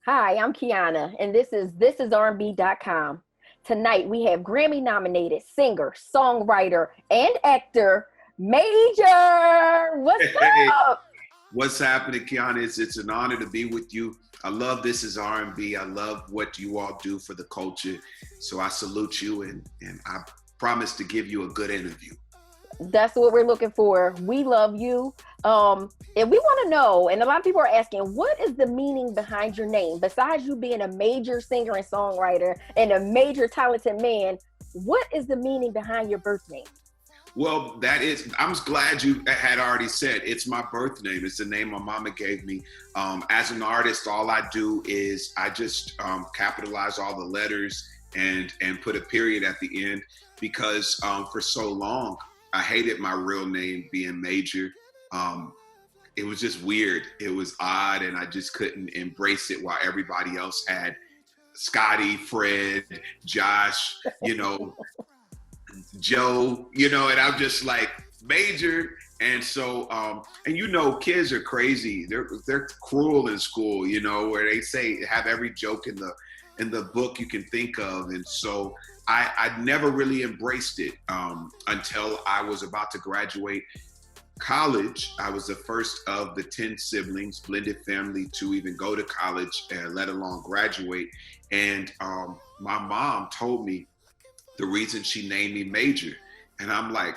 Hi, I'm Kiana, and this is ThisIsRnB.com. Tonight we have Grammy nominated singer, songwriter, and actor Major. What's Hey, up? what's happening, Kiana? It's an honor to be with you. I love This Is R&B. I love what you all do for the culture. So I salute you, and I promise to give you a good interview. That's what we're looking for. We love you. And we want to know, and a lot of people are asking, what is the meaning behind your name? Besides you being a major singer and songwriter and a major talented man, what is the meaning behind your birth name? Well, I'm glad you had already said it's my birth name. It's the name my mama gave me. As an artist, all I do is I just capitalize all the letters and put a period at the end because for so long, I hated my real name being Major. It was just weird. It was odd, and I just couldn't embrace it while everybody else had Scotty, Fred, Josh, Joe, and I'm just like Major. And so, kids are crazy. They're cruel in school, where they say have every joke in the book you can think of. And so I never really embraced it until I was about to graduate college. I was the first of the 10 siblings, blended family, to even go to college, let alone graduate. And my mom told me the reason she named me Major. And I'm like,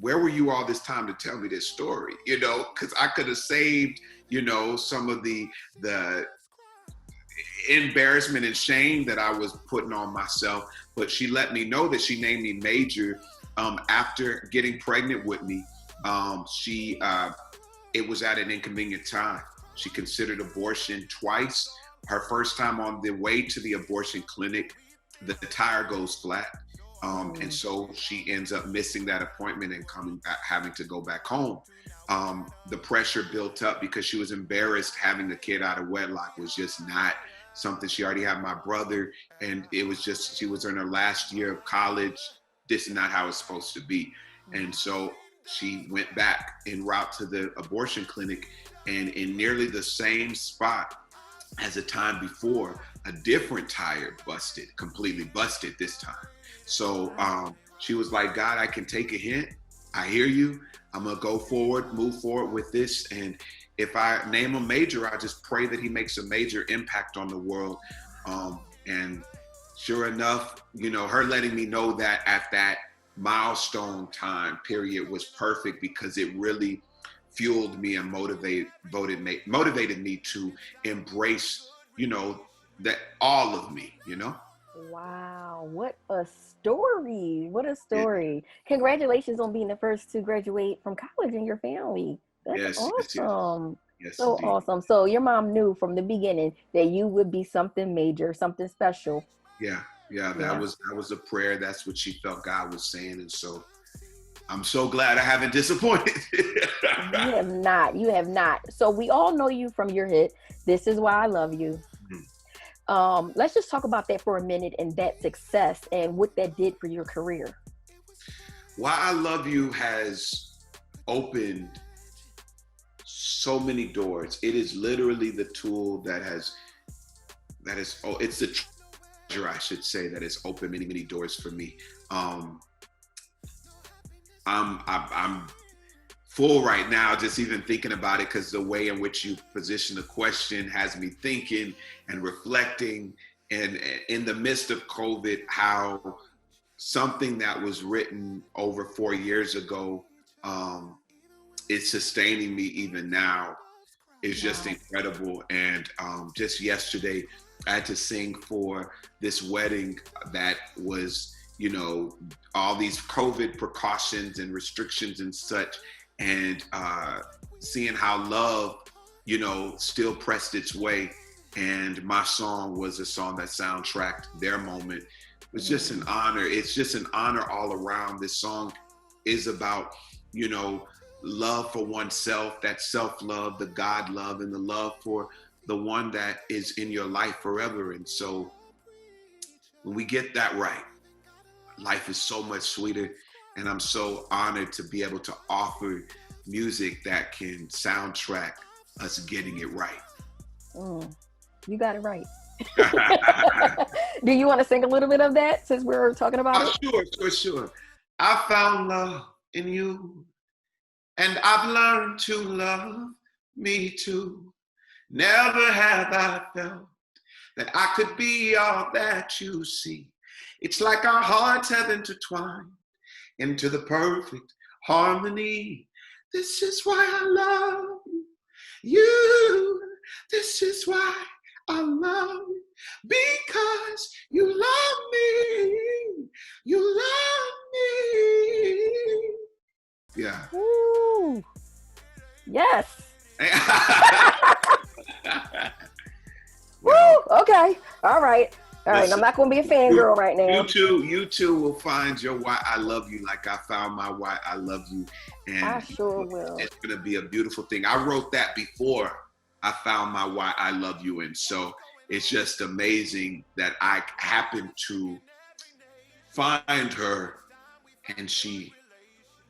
where were you all this time to tell me this story? Because I could have saved, some of the embarrassment and shame that I was putting on myself. But she let me know that she named me Major after getting pregnant with me. It was at an inconvenient time. She considered abortion twice. Her first time on the way to the abortion clinic, the tire goes flat. And so she ends up missing that appointment and coming back, having to go back home. The pressure built up because she was embarrassed. Having a kid out of wedlock was just not something. She already had my brother, and it was just, she was in her last year of college. This is not how it's supposed to be. And so she went back en route to the abortion clinic, and in nearly the same spot as the time before, a different tire completely busted this time. So she was like, God, I can take a hint. I hear you. I'm going to move forward with this. And if I name him Major, I just pray that he makes a major impact on the world. And sure enough, her letting me know that at that milestone time period was perfect, because it really fueled me and motivated me to embrace, that all of me. Wow, what a story. What a Yeah. story. Congratulations on being the first to graduate from college in your family. That's Yes, yes, yes, awesome. yes, So indeed. awesome. So your mom knew from the beginning that you would be something major, something special. Yeah, yeah, Yeah. that was a prayer. That's what she felt God was saying, and so I'm so glad I haven't disappointed. You have not. You have not. So we all know you from your hit, This Is Why I Love You. Let's just talk about that for a minute and that success and what that did for your career. Why I Love You has opened so many doors. It is literally the tool it's the treasure, I should say, that has opened many, many doors for me. I'm full right now just even thinking about it, because the way in which you position the question has me thinking and reflecting, and in the midst of COVID, how something that was written over 4 years ago is sustaining me even now is just Wow. incredible. And just yesterday, I had to sing for this wedding that was, all these COVID precautions and restrictions and such, and seeing how love, still pressed its way. And my song was a song that soundtracked their moment. It was just an honor. It's just an honor all around. This song is about, love for oneself, that self-love, the God love, and the love for the one that is in your life forever. And so when we get that right, life is so much sweeter. And I'm so honored to be able to offer music that can soundtrack us getting it right. Mm. You got it right. Do you want to sing a little bit of that since we're talking about it? Sure. I found love in you, and I've learned to love me too. Never have I felt that I could be all that you see. It's like our hearts have intertwined into the perfect harmony. This is why I love you. This is why I love you. Because you love me. You love me. Yeah. Ooh. Yes. Woo! Okay. All right. Listen, I'm not going to be a fangirl right now. You too will find your why I love you like I found my why I love you. And I sure will. It's going to be a beautiful thing. I wrote that before I found my why I love you. And so it's just amazing that I happened to find her and she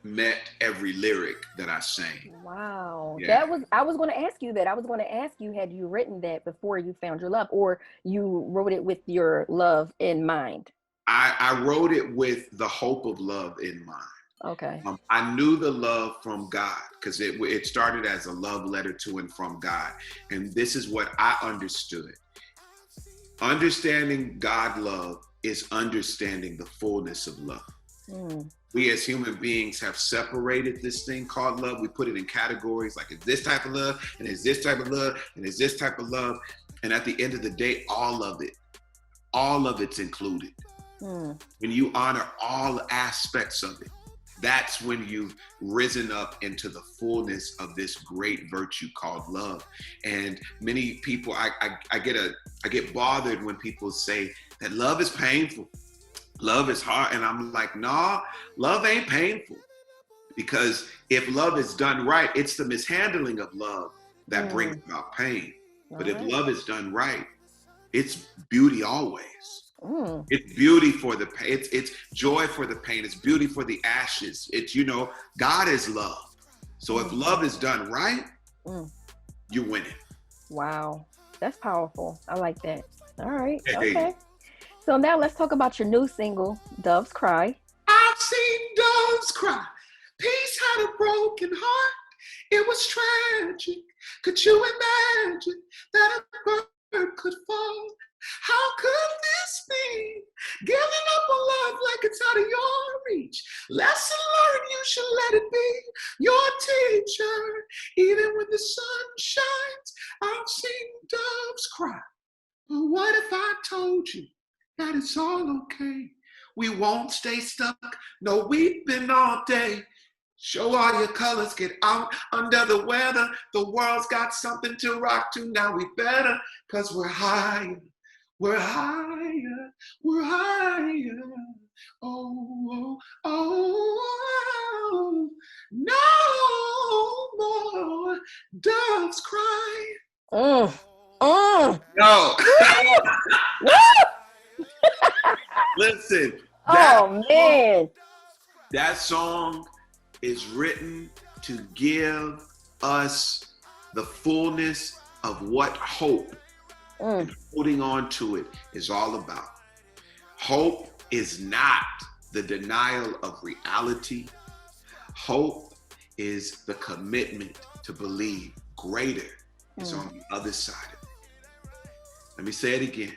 met every lyric that I sang. Wow. Yeah. I was going to ask you that. I was going to ask you, had you written that before you found your love, or you wrote it with your love in mind? I wrote it with the hope of love in mind. Okay. I knew the love from God because it started as a love letter to and from God. And this is what I understood. Understanding God love is understanding the fullness of love. We as human beings have separated this thing called love. We put it in categories like it's this type of love, and it's this type of love, and it's this type of love. And at the end of the day, all of it's included. When you honor all aspects of it, that's when you've risen up into the fullness of this great virtue called love. And many people, I get bothered when people say that love is painful. Love is hard. And I'm like, nah, love ain't painful. Because if love is done right, it's the mishandling of love that brings about pain. But if love is done right, it's beauty always. It's beauty for the pain. It's joy for the pain. It's beauty for the ashes. It's, God is love. So if love is done right, you win it. Wow. That's powerful. I like that. All right. Hey. Okay. So now let's talk about your new single, Doves Cry. I've seen doves cry. Peace had a broken heart. It was tragic. Could you imagine that a bird could fall? How could this be? Giving up on love like it's out of your reach. Lesson learned, you should let it be your teacher. Even when the sun shines, I've seen doves cry. But what if I told you that it's all okay? We won't stay stuck, no weeping all day. Show all your colors, get out under the weather. The world's got something to rock to, now we better, cause we're higher. We're higher, we're higher. Oh, no more doves cry. No. Listen. That song is written to give us the fullness of what hope and holding on to it is all about. Hope is not the denial of reality. Hope is the commitment to believe greater is on the other side of it. Let me say it again.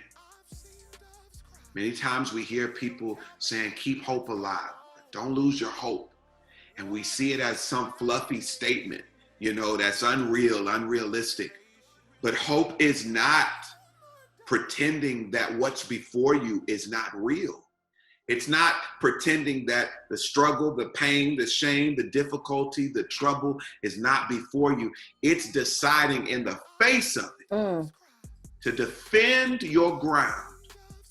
Many times we hear people saying, keep hope alive, don't lose your hope. And we see it as some fluffy statement, that's unrealistic. But hope is not pretending that what's before you is not real. It's not pretending that the struggle, the pain, the shame, the difficulty, the trouble is not before you. It's deciding in the face of it to defend your ground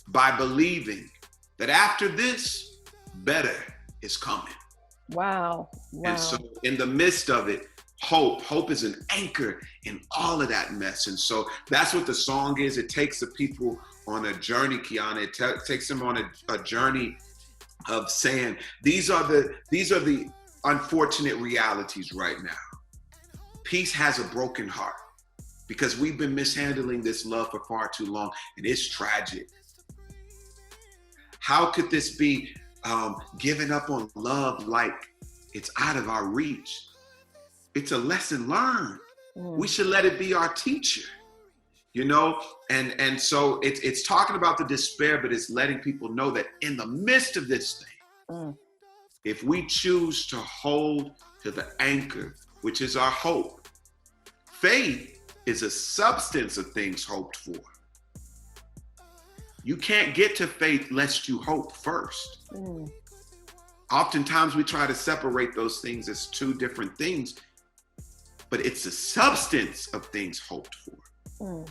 by believing that after this, better is coming. Wow. And so in the midst of it, hope is an anchor in all of that mess. And so that's what the song is. It takes the people on a journey, Kiana. It takes them on a journey of saying, these are the unfortunate realities right now. Peace has a broken heart. because we've been mishandling this love for far too long, and it's tragic. How could this be giving up on love like it's out of our reach? It's a lesson learned. We should let it be our teacher, you know? And so it's talking about the despair, but it's letting people know that in the midst of this thing, if we choose to hold to the anchor, which is our hope, faith is a substance of things hoped for. You can't get to faith lest you hope first. Oftentimes we try to separate those things as two different things, but it's a substance of things hoped for.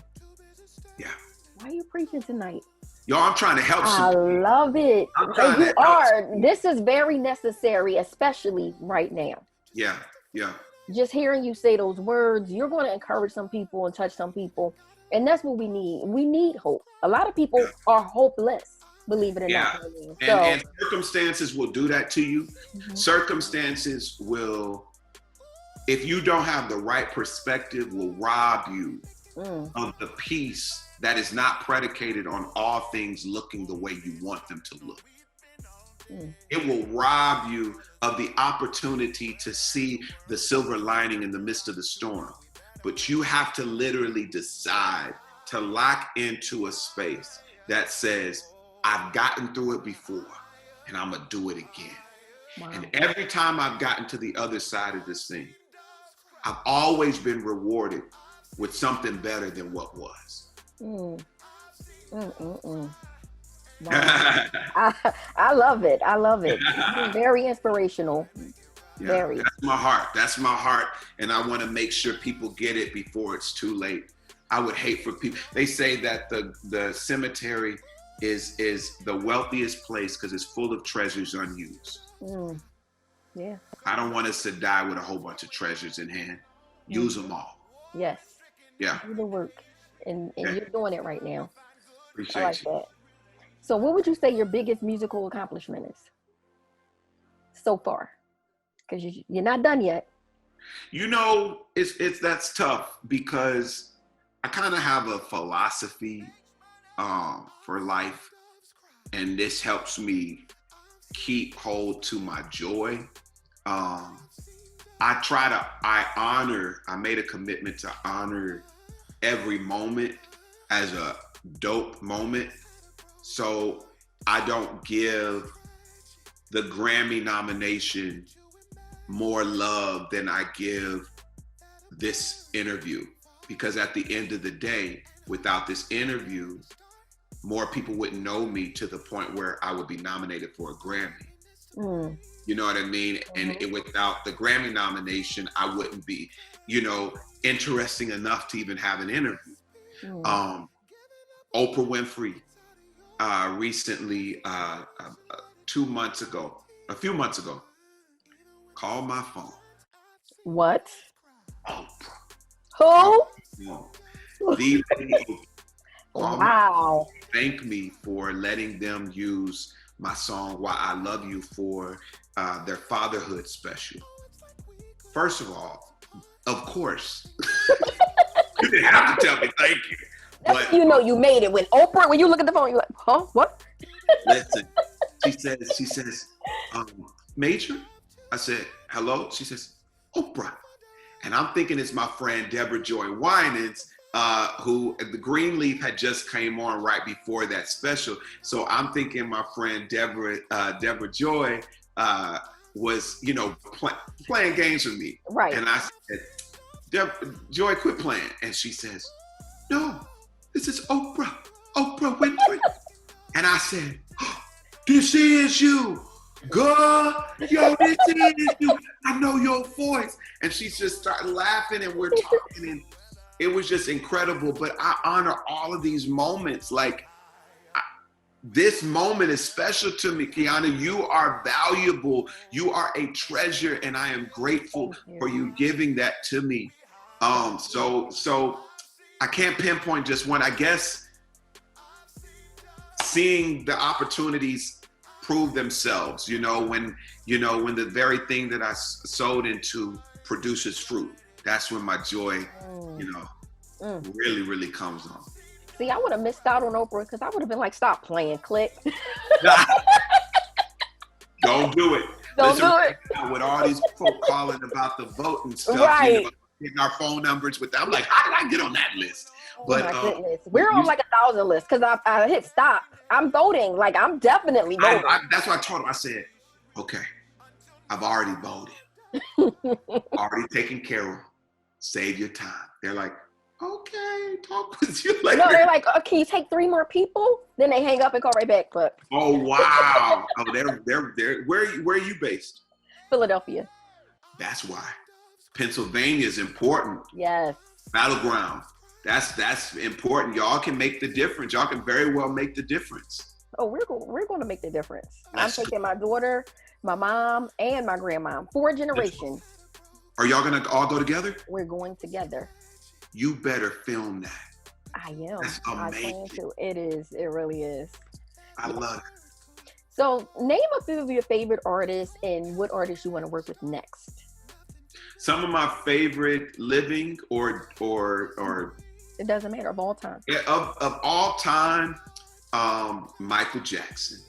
Yeah. Why are you preaching tonight? Yo, I'm trying to help I some love it. And you are. This is very necessary, especially right now. Yeah, yeah. Just hearing you say those words, you're going to encourage some people and touch some people. And that's what we need. We need hope. A lot of people are hopeless, believe it or not. And circumstances will do that to you. Circumstances will, if you don't have the right perspective, will rob you of the peace that is not predicated on all things looking the way you want them to look. It will rob you of the opportunity to see the silver lining in the midst of the storm. But you have to literally decide to lock into a space that says, I've gotten through it before and I'm gonna do it again. Wow. And every time I've gotten to the other side of this thing, I've always been rewarded with something better than what was. Wow. I love it. I love it. Very inspirational. Yeah, very. That's my heart. That's my heart. And I want to make sure people get it before it's too late. I would hate for people. They say that the cemetery is the wealthiest place because it's full of treasures unused. Yeah. I don't want us to die with a whole bunch of treasures in hand. Use them all. Yes. Yeah. Do the work. And you're doing it right now. Appreciate I like that. So what would you say your biggest musical accomplishment is so far? Because you're not done yet. You know, that's tough because I kind of have a philosophy for life, and this helps me keep hold to my joy. I made a commitment to honor every moment as a dope moment. So I don't give the Grammy nomination more love than I give this interview. Because at the end of the day, without this interview, more people wouldn't know me to the point where I would be nominated for a Grammy. You know what I mean? And without the Grammy nomination, I wouldn't be, interesting enough to even have an interview. Oprah Winfrey recently, a few months ago, called my phone. What? Oprah. Who? The lady wow. Thank me for letting them use my song "Why I Love You" for their fatherhood special. First of all, of course, you didn't have to tell me thank you. But you made it when you look at the phone, you're like, huh? What? Listen, she says, Major? I said, hello? She says, Oprah. And I'm thinking it's my friend Deborah Joy Winans, who the Greenleaf had just came on right before that special. So I'm thinking my friend Deborah Joy was, playing games with me. Right. And I said, Joy, quit playing. And she says, no, this is Oprah Winfrey. And I said, oh, this is you. Girl, yo, this is you. I know your voice. And she just started laughing and we're talking and it was just incredible. But I honor all of these moments. Like this moment is special to me, Kiana. You are valuable. You are a treasure. And I am grateful for you giving that to me. So I can't pinpoint just one. I guess seeing the opportunities prove themselves, when the very thing that I sowed into produces fruit. That's when my joy, really, really comes on. See, I would have missed out on Oprah because I would have been like, stop playing, click. Don't do it. Don't do it. With all these folk calling about the vote and stuff, right. You know, getting our phone numbers with them. I'm like, how did I get on that list? But oh my goodness. We're on like 1,000 lists because I hit stop. I'm voting. Like, I'm definitely voting. That's what I told him. I said, okay, I've already voted. Already taken care of. Save your time. They're like, okay, talk with you later. No, they're like, oh, can you take 3 more people? Then they hang up and call right back. But oh wow. Oh, they're where are you based? Philadelphia. That's why. Pennsylvania is important. Yes. Battleground. That's important. Y'all can make the difference. Y'all can very well make the difference. Oh, we're going to make the difference. I'm taking my daughter, my mom, and my grandma. 4 generations. Are y'all gonna all go together? We're going together. You better film that. I am. That's amazing. I plan to. It is. It really is. I love it. So, name a few of your favorite artists and what artists you want to work with next. Some of my favorite living or it doesn't matter, of all time. Of all time, Michael Jackson.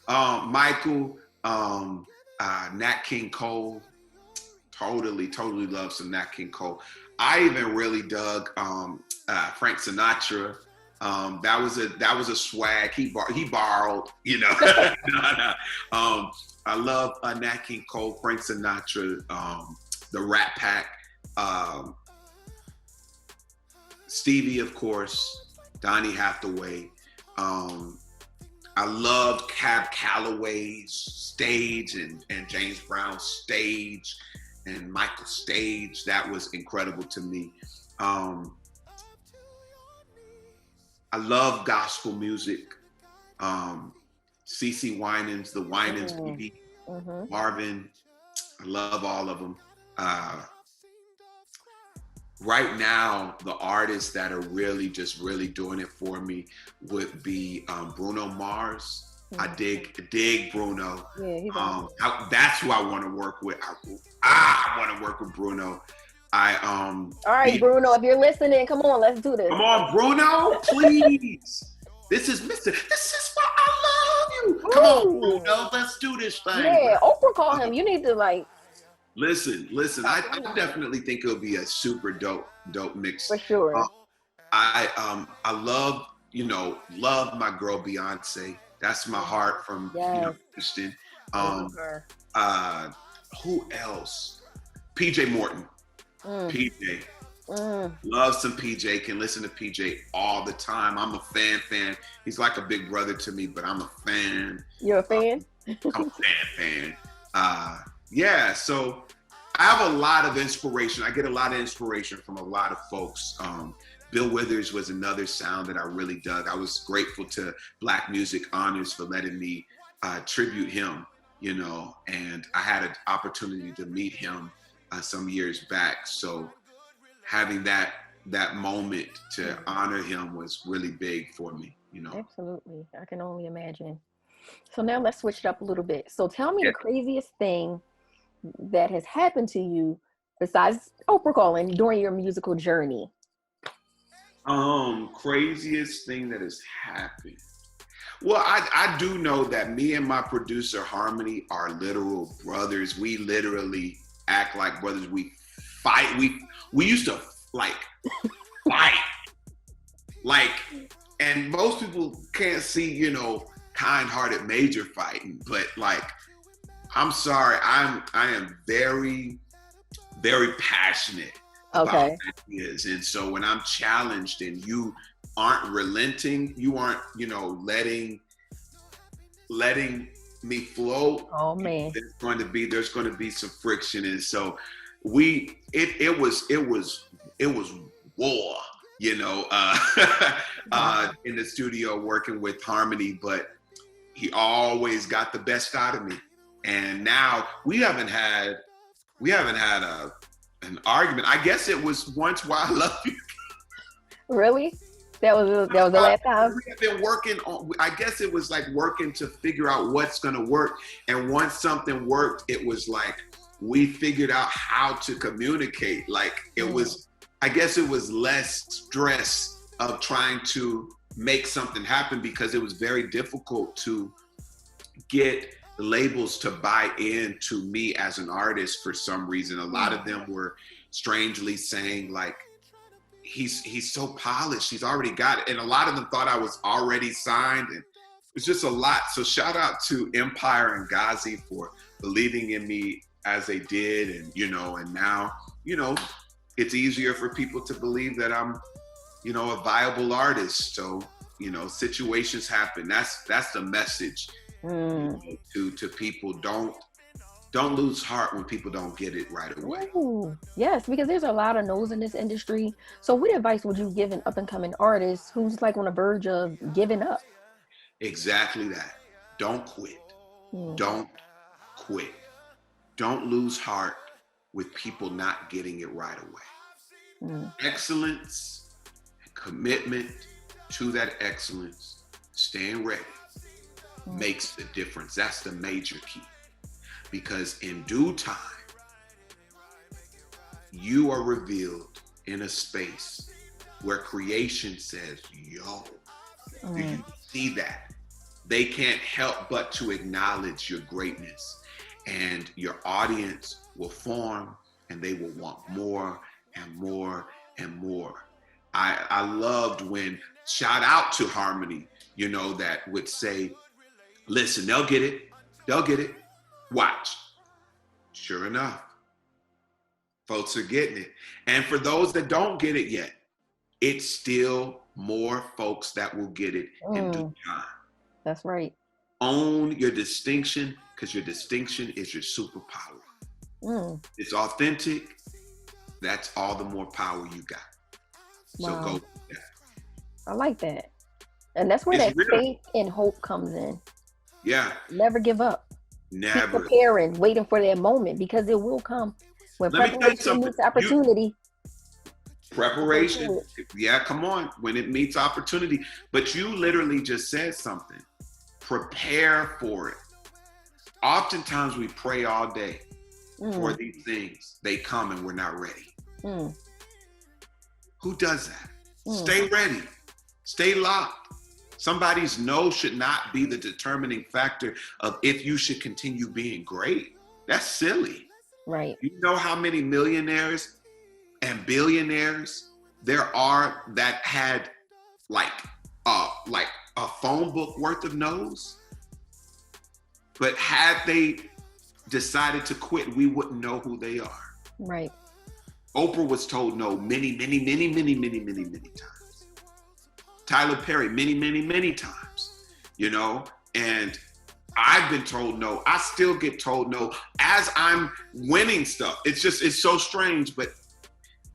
Michael, Nat King Cole. Totally love some Nat King Cole. I even really dug Frank Sinatra. That was a swag. He borrowed, you know. I love Nat King Cole, Frank Sinatra, the Rat Pack, Stevie, of course, Donny Hathaway. I loved Cab Calloway's stage and James Brown's stage and Michael's stage. That was incredible to me. I love gospel music. CeCe Winans, the Winans, Marvin. I love all of them. Right now, the artists that are really doing it for me would be Bruno Mars. I dig Bruno. Yeah, he's that's who I want to work with. I want to work with Bruno. All right, Bruno, if you're listening, come on, let's do this. Come on, Bruno, please. This is why I love you. Come on, Bruno, let's do this thing. Yeah, Oprah called him. You need to like. Listen. I definitely think it'll be a super dope mix. For sure. I love my girl Beyonce. That's my heart from Christian. Who else? PJ Morton. PJ. Love some PJ. Can listen to PJ all the time. I'm a fan. He's like a big brother to me, but I'm a fan. You're a fan? I'm a fan. Yeah, so I have a lot of inspiration. I get a lot of inspiration from a lot of folks. Bill Withers was another sound that I really dug. I was grateful to Black Music Honors for letting me tribute him, you know, and I had an opportunity to meet him some years back. So having that moment to honor him was really big for me, you know. Absolutely. I can only imagine. So now let's switch it up a little bit. So tell me the craziest thing that has happened to you besides Oprah calling during your musical journey. Craziest thing that has happened. Well, I do know that me and my producer Harmony are literal brothers. We literally act like brothers. We fight. We used to like fight. Like, and most people can't see, you know, kind-hearted Major fighting, but like, I'm sorry, I am very, very passionate about what it is. And so when I'm challenged and you aren't relenting, you aren't, you know, letting me flow. Oh man. There's going to be some friction. And so it was war, you know, in the studio working with Harmony, but he always got the best out of me. And now we haven't had an argument. I guess it was once Why I Love You. Really? That was the last time? We have been working on, I guess it was like working to figure out what's going to work. And once something worked, it was like we figured out how to communicate. Like it was I guess it was less stress of trying to make something happen, because it was very difficult to get the labels to buy into me as an artist for some reason. A lot of them were strangely saying like, he's so polished, he's already got it. And a lot of them thought I was already signed, and it's just a lot. So shout out to Empire and Ghazi for believing in me as they did. And, and now, it's easier for people to believe that I'm, a viable artist. So, situations happen. That's the message to people. Don't lose heart when people don't get it right away. Ooh, yes, because there's a lot of no's in this industry. So what advice would you give an up and coming artist who's like on the verge of giving up? Exactly that. Don't quit. Don't quit. Don't lose heart with people not getting it right away. Excellence, commitment to that excellence, staying ready makes the difference. That's the major key. Because in due time, you are revealed in a space where creation says, yo, do you see that? They can't help but to acknowledge your greatness, and your audience will form, and they will want more and more and more. I loved when, shout out to Harmony, that would say, listen, they'll get it. Watch. Sure enough, folks are getting it. And for those that don't get it yet, it's still more folks that will get it in due time. That's right. Own your distinction, because your distinction is your superpower. It's authentic. That's all the more power you got. So go with that. I like that. And that's where that faith and hope comes in. Yeah. Never give up. Never. Keep preparing, waiting for that moment, because it will come. When preparation meets opportunity. Preparation. Yeah, come on. When it meets opportunity. But you literally just said something. Prepare for it. Oftentimes we pray all day for these things. They come and we're not ready. Who does that? Stay ready. Stay locked. Somebody's no should not be the determining factor of if you should continue being great. That's silly. Right. You know how many millionaires and billionaires there are that had like a phone book worth of no's? But had they decided to quit, we wouldn't know who they are. Right. Oprah was told no many times. Tyler Perry, many times, and I've been told no. I still get told no as I'm winning stuff. It's so strange, but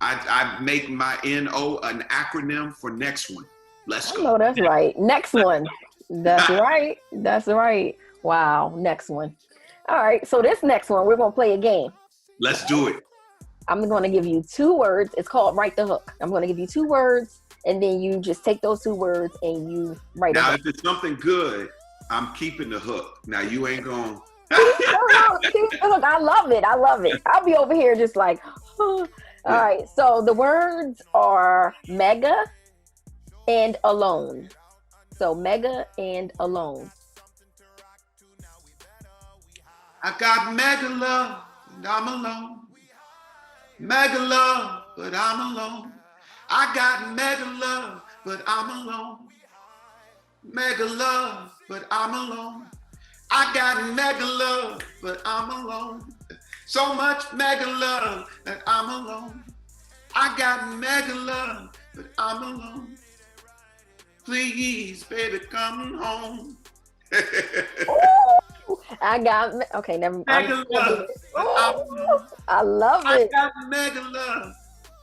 I make my NO an acronym for next one. Let's go. Oh, that's right. Next one. That's right. That's right. Wow. Next one. All right. So this next one, we're going to play a game. Let's do it. I'm going to give you 2 words. It's called Write the Hook. I'm going to give you 2 words, and then you just take those 2 words and you write it. Now, if it's something good, I'm keeping the hook. Now, you ain't going to... Keep the hook. I love it. I'll be over here just like, All right. So the words are mega and alone. So mega and alone. I got mega love and I'm alone. Mega love, but I'm alone. I got mega love, but I'm alone. Mega love, but I'm alone. I got mega love, but I'm alone. So much mega love that I'm alone. I got mega love, but I'm alone. Please, baby, come home. I got okay. Never. Mega love. I love it. I got mega love.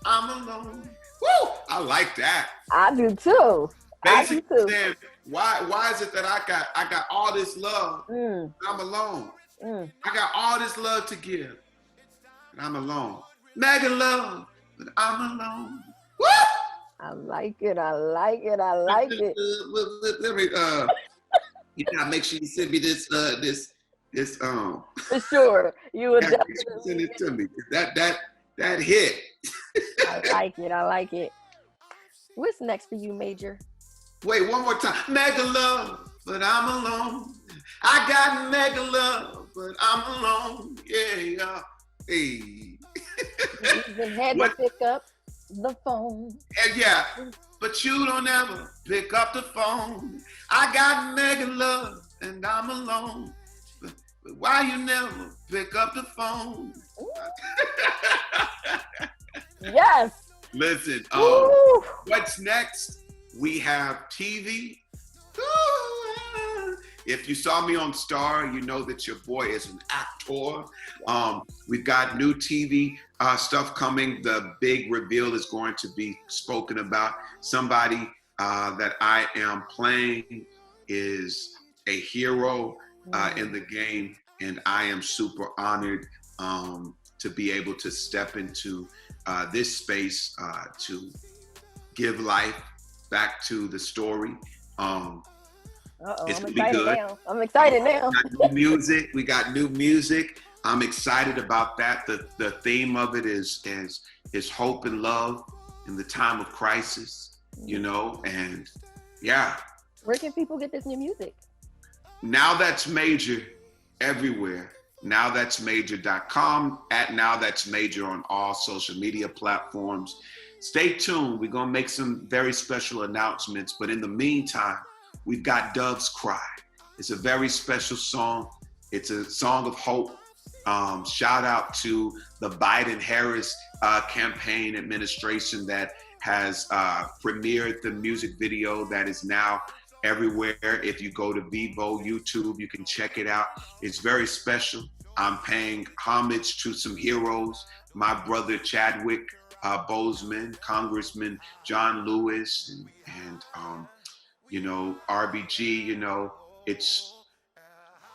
I'm alone. Woo! I like that. I do too. Basically, saying, why is it that I got all this love? I'm alone. I got all this love to give, and I'm alone. Mega love, but I'm alone. Woo! I like it. Let me you gotta make sure you send me this For sure. You would definitely send it to me. That hit. I like it. I like it. What's next for you, Major? Wait, one more time. Mega love, but I'm alone. I got mega love, but I'm alone. Yeah. Hey. You even had to pick up the phone. Yeah, but you don't ever pick up the phone. I got mega love, and I'm alone. But why you never pick up the phone? Yes. Listen, what's next? We have TV. If you saw me on Star, you know that your boy is an actor. We've got new TV stuff coming. The big reveal is going to be spoken about. Somebody that I am playing is a hero in the game, and I am super honored to be able to step into this space to give life back to the story. It's I'm gonna be good. now. I'm excited now. We got new music. I'm excited about that. The theme of it is hope and love in the time of crisis, you know, and yeah. Where can people get this new music? Now That's Major everywhere. NowThat'sMajor.com, at Now That's Major on all social media platforms. Stay tuned. We're gonna make some very special announcements, but in the meantime, we've got Dove's Cry. It's a very special song. It's a song of hope. Shout out to the Biden-Harris campaign administration that has premiered the music video that is now everywhere. If you go to Vivo, YouTube, you can check it out. It's very special. I'm paying homage to some heroes. My brother Chadwick Boseman, Congressman John Lewis, and you know, RBG, you know,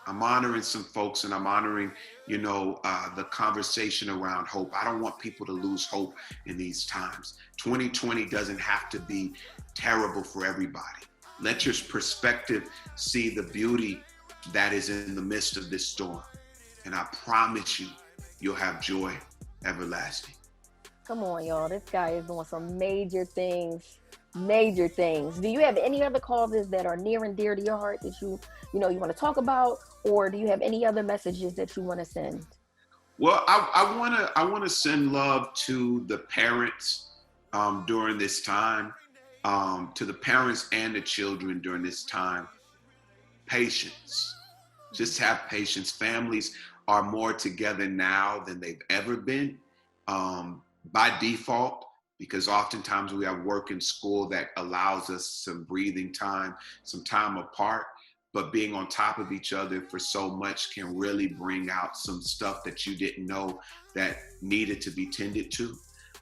I'm honoring some folks, and I'm honoring, you know, the conversation around hope. I don't want people to lose hope in these times. 2020 doesn't have to be terrible for everybody. Let your perspective see the beauty that is in the midst of this storm. And I promise you, you'll have joy everlasting. Come on, y'all. This guy is doing some major things. Major things. Do you have any other causes that are near and dear to your heart that you want to talk about, or do you have any other messages that you want to send? Well, I want to send love to the parents during this time, to the parents and the children during this time. Patience. Just have patience. Families are more together now than they've ever been, by default, because oftentimes we have work and school that allows us some breathing time, some time apart, but being on top of each other for so much can really bring out some stuff that you didn't know that needed to be tended to.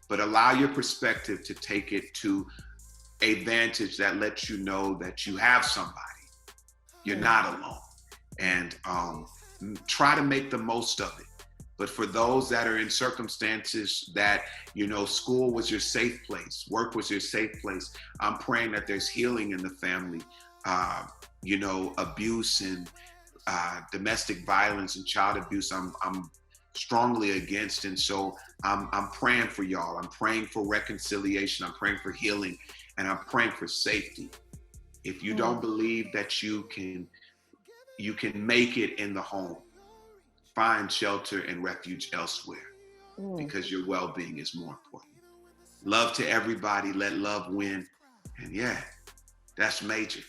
But allow your perspective to take it to a vantage that lets you know that you have somebody. You're not alone. And try to make the most of it. But for those that are in circumstances that, you know, school was your safe place, work was your safe place, I'm praying that there's healing in the family. You know, abuse and domestic violence and child abuse, I'm strongly against. And so I'm praying for y'all. I'm praying for reconciliation. I'm praying for healing, and I'm praying for safety. If you don't believe that you can make it in the home, find shelter and refuge elsewhere, because your well-being is more important. Love to everybody. Let love win. And yeah, that's major.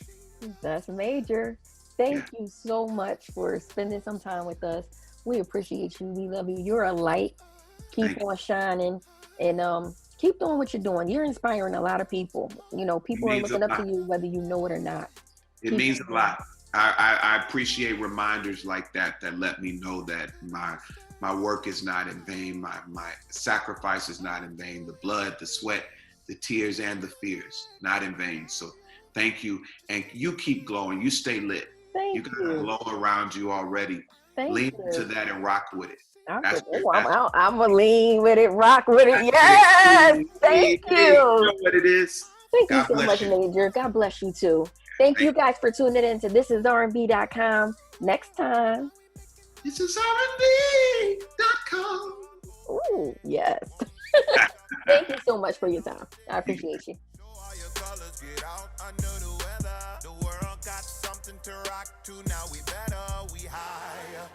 That's major. Thank you so much for spending some time with us. We appreciate you. We love you. You're a light. Keep on shining, and keep doing what you're doing. You're inspiring a lot of people. You know, people are looking up to you, whether you know it or not. It means a lot. I appreciate reminders like that let me know that my work is not in vain. My sacrifice is not in vain. The blood, the sweat, the tears, and the fears, not in vain. So thank you. And you keep glowing. You stay lit. You got a glow around you already. Lean into that and rock with it. I'm going to lean with it, rock with it. Yes. Thank you. You know what it is. Thank you so much, Major. God bless you too. Thank you guys for tuning in to ThisIsRnB.com. Next time. ThisIsRnB.com. Ooh, yes. Thank you so much for your time. I appreciate you. All your colors get out under the weather. The world got something to rock to. Now we better, we higher.